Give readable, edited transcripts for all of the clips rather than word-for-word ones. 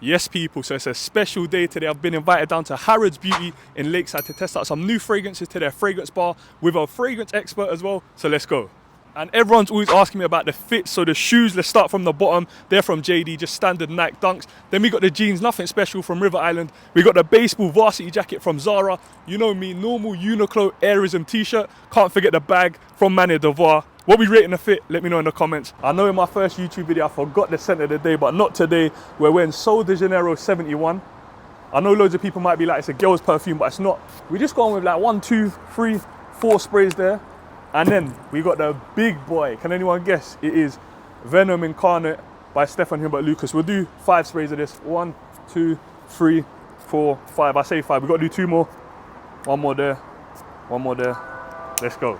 Yes, people, so it's a special day today. I've been invited down to Harrods Beauty in Lakeside to test out some new fragrances to their fragrance bar with a fragrance expert as well. So let's go. And everyone's always asking me about the fit. So the shoes, let's start from the bottom. They're from JD, just standard Nike Dunks. Then we got the jeans, nothing special, from River Island. We got the baseball varsity jacket from Zara. You know me, normal Uniqlo Airism t-shirt. Can't forget the bag from Mane Devoir. What we rating the fit? Let me know in the comments. I know in my first YouTube video I forgot the scent of the day, but not today. We're wearing Sol de Janeiro 71. I know loads of people might be like, it's a girl's perfume, but it's not. We just gone with like 1, 2, 3, 4 sprays there. And then we got the big boy. Can anyone guess? It is Venom Incarnate by Stephane, Humbert, Lucas. We'll do 5 sprays of this. 1, 2, 3, 4, 5. I say 5. We got to do 2 more. 1 more there. 1 more there. Let's go.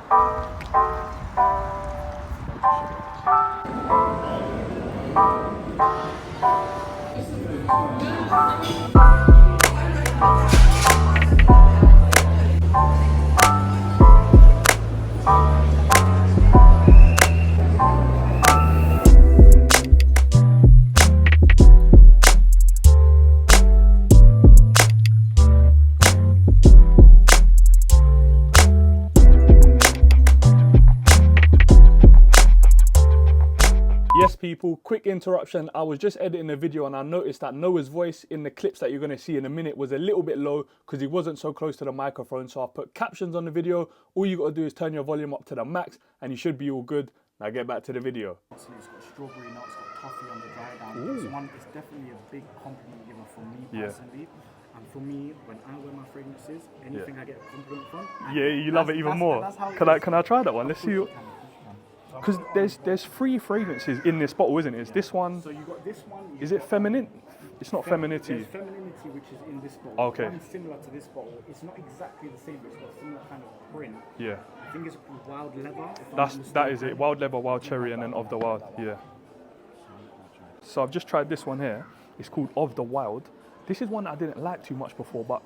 Yes, people, quick interruption. I was just editing a video and I noticed that Noah's voice in the clips that you're going to see in a minute was a little bit low because he wasn't so close to the microphone. So I've put captions on the video. All you got to do is turn your volume up to the max and you should be all good. Now get back to the video. It's got strawberry nuts, it's got toffee on the dry down. This one is definitely a big compliment giver for me personally. And for me, when I wear my fragrances, anything I get a compliment from. Yeah, you love it even more. Can I try that one? Let's see. Because there's 3 fragrances in this bottle, isn't it? It's this one. So you got this one. Is it feminine? It's not femininity. There's femininity, which is in this bottle. Okay. One similar to this bottle. It's not exactly the same, but it's got a similar kind of print. Yeah. I think it's wild leather. That is it. Wild leather, wild cherry, and then of the wild. Yeah. So I've just tried this one here. It's called Of the Wild. This is one that I didn't like too much before, but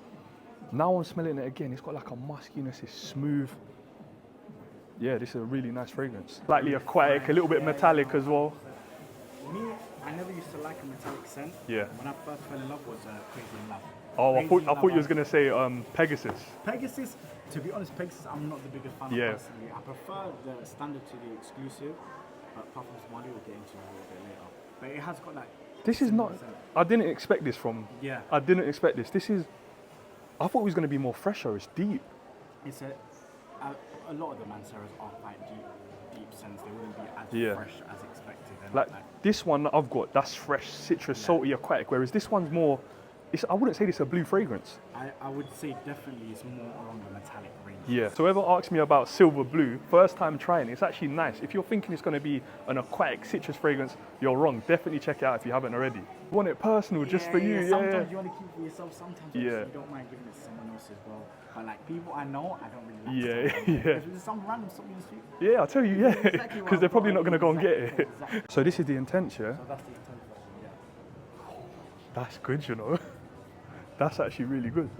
now I'm smelling it again. It's got like a muskiness. It's smooth. Yeah, this is a really nice fragrance. Slightly aquatic, a little bit metallic as well. Me, I never used to like a metallic scent. Yeah. When I first fell in love was Crazy in Love. Oh, I thought you was gonna say Pegasus. Pegasus, to be honest, Pegasus I'm not the biggest fan of personally. I prefer the standard to the exclusive, but apart from Montale we'll get into a little bit later. But it has got like. This is not. I didn't expect this from. Yeah. I didn't expect this. This is. I thought it was gonna be more fresher. It's deep. It's a lot of the Manceras are quite deep scents. They wouldn't be as fresh as expected. And like this one that I've got, that's fresh, citrus, salty, aquatic. Whereas this one's more. I wouldn't say this is a blue fragrance. I would say definitely it's more along the metallic range. Yeah. So whoever asks me about silver blue, first time trying, it's actually nice. If you're thinking it's going to be an aquatic citrus fragrance, you're wrong. Definitely check it out if you haven't already. You want it personal, just for you. Sometimes you want to keep it for yourself. Sometimes you don't mind giving it to someone else as well. But like people I know, I don't really like. Yeah. If there's some random something in the street. Yeah, I'll tell you. Yeah. Because they're probably not going to go and get it. Exactly. So this is the Intense, yeah. So that's the Intense version, yeah. That's good, you know. That's actually really good.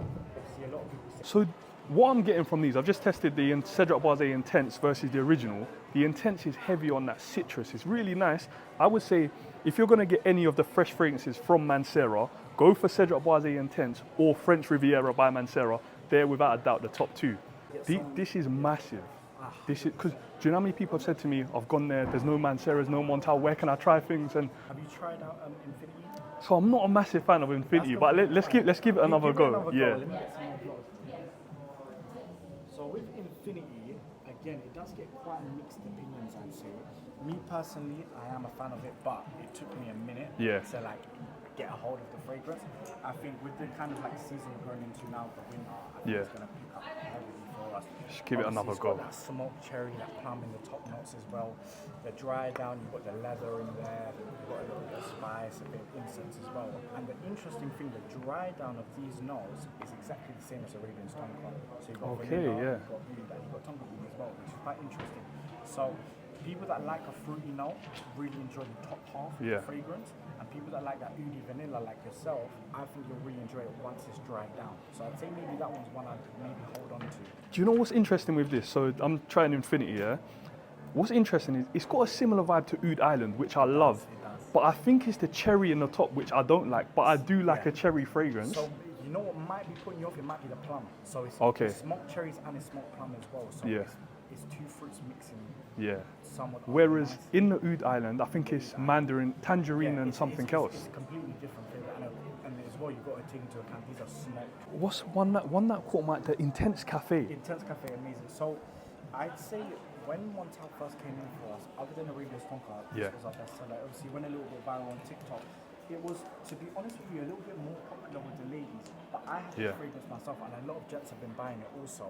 See, a lot of people say so what I'm getting from these, I've just tested the Cedric Boise Intense versus the original. The Intense is heavy on that citrus. It's really nice. I would say if you're going to get any of the fresh fragrances from Mancera, go for Cedric Boise Intense or French Riviera by Mancera. They're without a doubt the top 2. This is massive. This is because do you know how many people have said to me, I've gone there, there's no Manceras, no Montale, where can I try things? And have you tried out Infinity? So I'm not a massive fan of Infinity, but let's give it another go. Yeah. So with Infinity, again, it does get quite mixed opinions, I'd say. Me personally, I am a fan of it, but it took me a minute to like get a hold of the fragrance. I think with the kind of like season we're going into now, the winter, I think it's gonna pick up heavily for us. Just give it another go. Got that smoked cherry, that plum in the top notes as well. The dry down, you've got the leather in there, you've got a little bit of spice, a bit of incense as well. And the interesting thing, the dry down of these notes is exactly the same as Arabian Stone Club. So you've got vanilla, you've got blue, and you've got tumbleweed as well, which is quite interesting. So people that like a fruity note really enjoy the top half of the fragrance, and people that like that oody vanilla like yourself, I think you'll really enjoy it once it's dried down. So I'd say maybe that one's one I'd maybe hold on to. Do you know what's interesting with this? So I'm trying Infinity, yeah? What's interesting is it's got a similar vibe to Oud Island, which I love. but I think it's the cherry in the top which I don't like. But I do like Yeah. a cherry fragrance. So you know what might be putting you off? It might be the plum. So it's Okay. smoked cherries and it's smoked plum as well. So Yeah. it's two fruits mixing Yeah. somewhat. Whereas nice. in the Oud Island, I think it's mandarin, tangerine, Yeah, and something else. It's a completely different flavour, and as well you've got to take into account these are smoked. What's one that caught my the Intense Cafe? Intense Cafe, amazing. So I'd say when Montale first came in for us, other than Arabia's Tonka, Yeah. this was our bestseller. Obviously, went a little bit viral on TikTok. It was, to be honest with you, a little bit more popular with the ladies. But I have Yeah. the fragrance myself, and a lot of gents have been buying it also.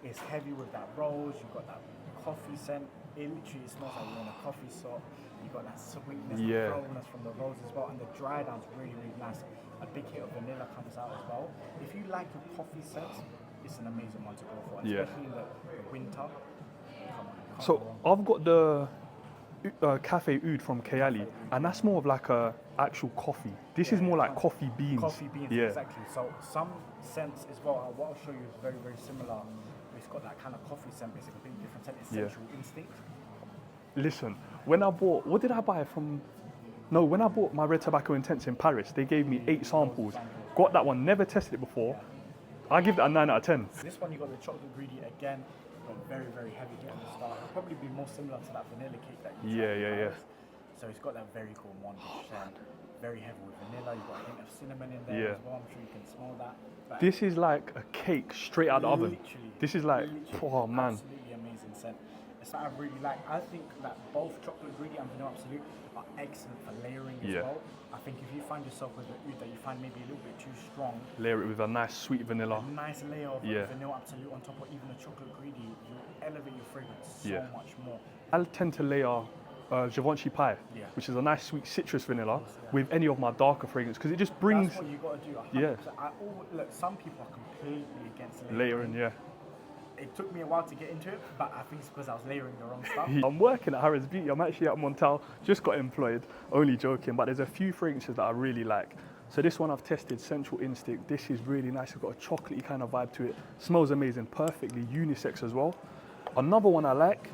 It's heavy with that rose. You've got that coffee scent. It literally smells like you're in a coffee shop. You've got that sweetness, Yeah. the flowness from the rose as well, and the dry down's really, really nice. A big hit of vanilla comes out as well. If you like your coffee scent, it's an amazing one to go for, Yeah. especially in the winter. Come on, can't So go wrong. I've got the Cafe Oud from Kayali, and that's more of like a actual coffee. This is more like coffee beans. Coffee beans, Yeah. exactly. So some scents as well. What I'll show you is very, very similar. It's got that kind of coffee scent, but it's a completely different scent. It's Yeah. sensual instinct. Listen, when I bought, what did I buy from? No, when I bought my Red Tobacco Intense in Paris, they gave me 8 samples. Got that one, never tested it before. I give that a 9 out of 10. This one you got the chocolate greedy again. Got very, very heavy hit on the start. It'll probably be more similar to that vanilla cake that you tried in Yeah. Paris. So it's got that very cool mondish scent. Very heavy with vanilla. You've got a hint of cinnamon in there Yeah. as well. I'm sure you can smell that. But This is like a cake straight out of the oven. literally, This is like, literally oh man. absolutely amazing scent. It's that I really like. I think that both chocolate greedy and vanilla absolute are excellent for layering as Yeah. well. I think if you find yourself with an oud that you find maybe a little bit too strong, Layer it with a nice sweet vanilla. a nice layer of Yeah. vanilla absolute on top, or even a chocolate greedy, you elevate your fragrance so Yeah. much more. I tend to layer Givenchy pie, Yeah. which is a nice sweet citrus vanilla, with any of my darker fragrance because it just brings That's what you got to do. 100%. Yeah. Look, some people are completely against layering. Yeah. It took me a while to get into it, but I think it's because I was layering the wrong stuff. I'm working at Harrods Beauty. I'm actually at Montale. Just got employed. Only joking, but there's a few fragrances that I really like. So this one I've tested, Sensual Instinct. This is really nice. It's got a chocolatey kind of vibe to it. Smells amazing, perfectly unisex as well. Another one I like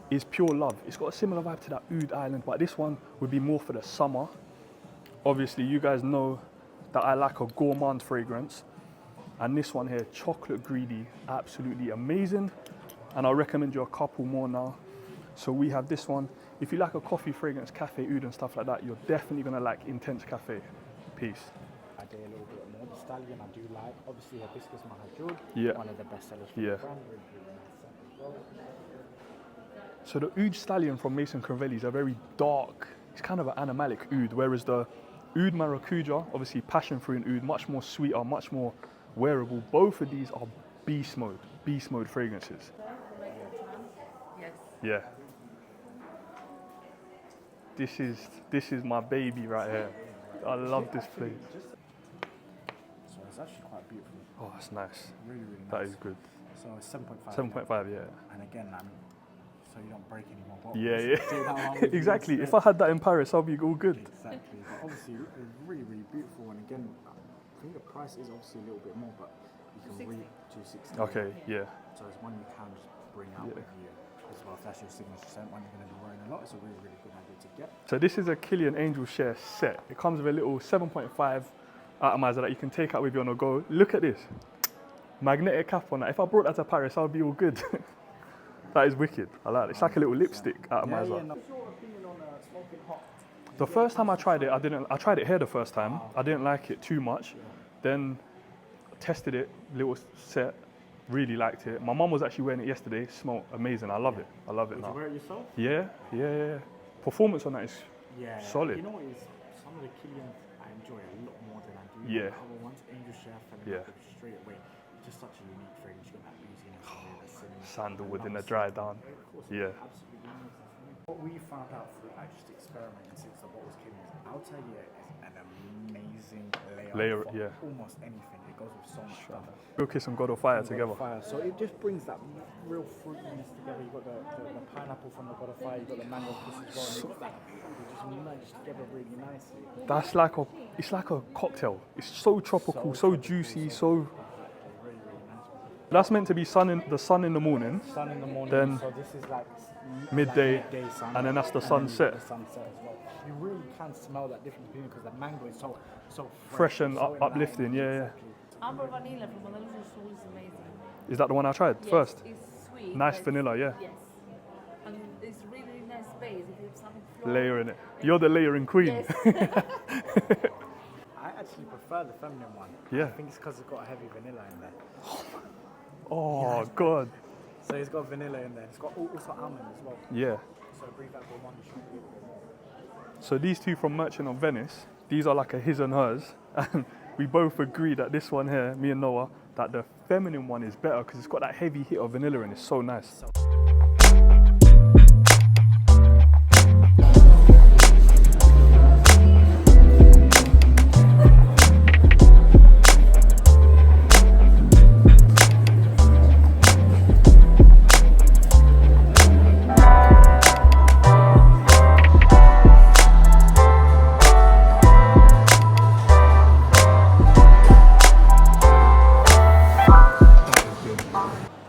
is Pure Love. It's got a similar vibe to that Oud Island, but this one would be more for the summer. Obviously, you guys know that I like a gourmand fragrance. And this one here, Chocolate Greedy, absolutely amazing. And I'll recommend you a couple more now. So we have this one. If you like a coffee fragrance, cafe oud and stuff like that, you're definitely gonna like Intense Cafe. Peace. I do a little bit more. The stallion I do like. Obviously, Hibiscus Mahajur, Yeah. one of the best sellers for Yeah. the brand. Really, really nice scent as well. So the Oud Stallion from Mason Crivelli is a very dark, it's kind of an animalic oud, whereas the Oud Maracuja, obviously passion fruit and oud, much more sweeter, much more wearable. Both of these are beast mode fragrances. Yes. Yeah. This is my baby right here. I love this place. So it's actually quite beautiful. Oh, that's nice. Really, really nice. That is good. So it's 7.5. 7.5, yeah. And again, so you don't break any more bottles. Yeah, Do that one yeah. with you Exactly. instead. If I had that in Paris, I'll be all good. Exactly. But obviously, it's really, really beautiful. And again, I think the price is obviously a little bit more, but you can read 260. Okay, yeah. So it's one you can just bring out with you as well. If that's your signature scent, one you're going to be wearing a lot. It's a really, really good idea to get. So this is a Kilian Angel Share set. It comes with a little 7.5 atomizer that you can take out with you on the go. Look at this. Magnetic cap on that. If I brought that to Paris, I'll be all good. That is wicked. I like it. It's like a little lipstick atomizer. Yeah, no. What's your opinion on smoking hot? The first time I tried it, I tried it here the first time. I didn't like it too much. Then tested it, little set, really liked it. My mum was actually wearing it yesterday. Smelled amazing. I love it. I love it Would now. you wear it yourself? Yeah. Performance on that is Yeah. solid. You know what is, some of the Kilians I enjoy a lot more than I do Yeah. the other ones. Angel Chef and Yeah. straight away. It's just such a unique fragrance. You got that booziness in there, that cinnamon. Sandalwood in the dry down. Of course, Yeah. absolutely amazing for me. What we found out through just experimenting since the bottles came in, outer year is an amazing layer for yeah. almost anything. It goes with so much stuff. Real Kiss and God of Fire God of together. Fire. So it just brings that real fruitiness together. You got the pineapple from the God of Fire. You got the mango kiss as well. And you got that. They just merge together really nicely. That's like it's like a cocktail. It's so tropical, so juicy, so Really, really nice. That's meant to be the sun in the morning, Sun in the morning. Then so this is like midday, like midday sun, and then that's the and then sunset. you've got the sunset as well. You really can smell that difference between because the mango is so Fresh and so uplifting, enlightened, yeah, exactly. Amber vanilla from Andalusia is amazing. Is that the one I tried Yes, first? it's sweet. Nice but vanilla, yeah. Yes. And it's really nice base if you have something floral. Layer in it. You're the layering queen. Yes. I actually prefer the feminine one. Yeah. I think it's because it's got heavy vanilla in there. Oh, God. So it's got vanilla in there. It's got also almond as well. Yeah. So bring that one should be a bit more. So these two from Merchant of Venice, these are like a his and hers. And we both agree that this one here, me and Noah, that the feminine one is better because it's got that heavy hit of vanilla and it's so nice.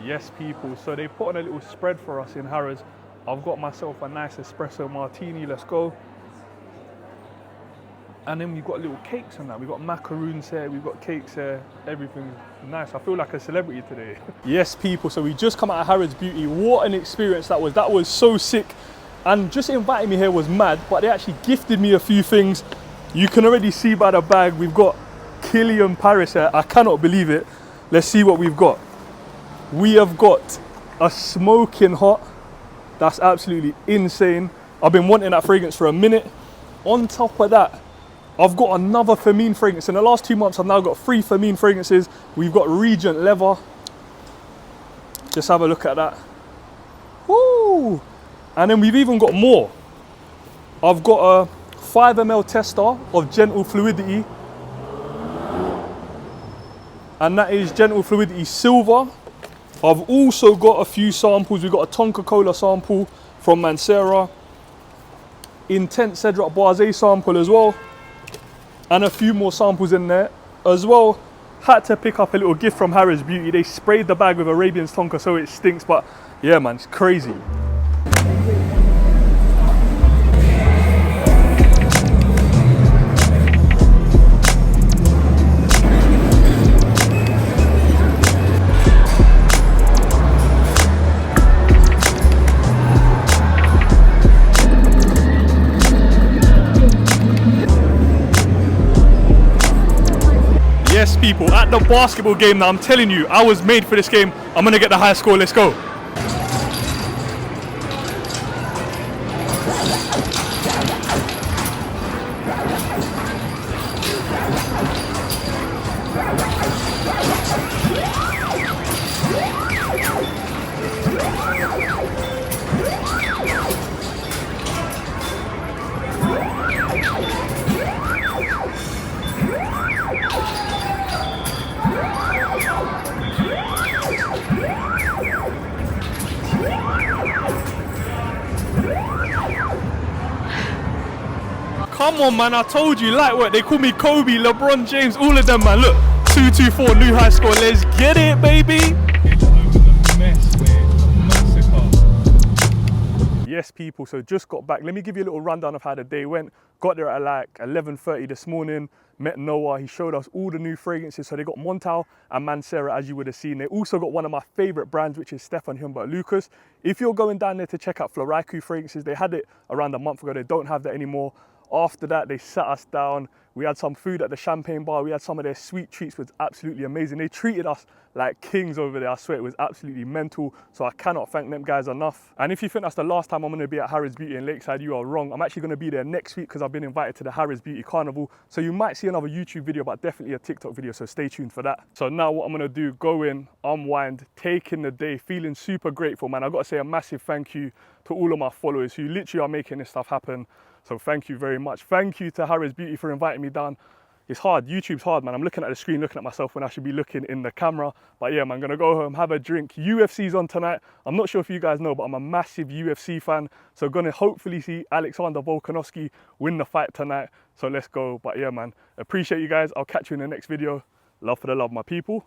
Yes, people, so they put on a little spread for us in Harrods. I've got myself a nice espresso martini, let's go. And then we've got little cakes and that. We've got macaroons here, we've got cakes here, everything's nice. I feel like a celebrity today. Yes, people, so we just come out of Harrods Beauty. What an experience that was so sick. And just inviting me here was mad, but they actually gifted me a few things. You can already see by the bag, we've got Kilian Paris here. I cannot believe it. Let's see what we've got. We have got a smoking hot. That's absolutely insane. I've been wanting that fragrance for a minute. On top of that, I've got another Femin fragrance. In the last 2 months, I've now got 3 Femin fragrances. We've got Regent Leather. Just have a look at that. Woo! And then we've even got more. I've got a 5 ml tester of Gentle Fluidity. And that is Gentle Fluidity Silver. I've also got a few samples. We've got a Tonka Cola sample from Mancera, Intense Cedric Boise sample as well, and a few more samples in there as well. Had to pick up a little gift from Harrods Beauty. They sprayed the bag with Arabian's Tonka so it stinks, but yeah man, it's crazy. Yes, people, at the basketball game now, I'm telling you, I was made for this game. I'm gonna get the high score, let's go. Come on, man, I told you, light work. They call me Kobe, LeBron James, all of them, man. Look, 2-2-4, new high score. Let's get it, baby. Yes, people, so just got back. Let me give you a little rundown of how the day went. Got there at like 11:30 this morning. Met Noah, he showed us all the new fragrances. So they got Montale and Mancera, as you would have seen. They also got one of my favorite brands, which is Stephane Humbert Lucas. If you're going down there to check out Floraiku fragrances, they had it around a month ago. They don't have that anymore. After that, they sat us down. We had some food at the champagne bar. We had some of their sweet treats, which was absolutely amazing. They treated us like kings over there. I swear it was absolutely mental. So I cannot thank them guys enough. And if you think that's the last time I'm going to be at Harrods Beauty in Lakeside, you are wrong. I'm actually going to be there next week because I've been invited to the Harrods Beauty Carnival. So you might see another YouTube video, but definitely a TikTok video. So stay tuned for that. So now what I'm going to do, go in, unwind, take in the day, feeling super grateful, man. I've got to say a massive thank you to all of my followers who literally are making this stuff happen. So thank you very much. Thank you to Harrods Beauty for inviting me down. It's hard, YouTube's hard, man. I'm looking at the screen, looking at myself when I should be looking in the camera. But yeah, man, I'm gonna go home, have a drink. UFC's on tonight. I'm not sure if you guys know, but I'm a massive UFC fan. So gonna hopefully see Alexander Volkanovski win the fight tonight. So let's go. But yeah, man, appreciate you guys. I'll catch you in the next video. Love for the love, my people.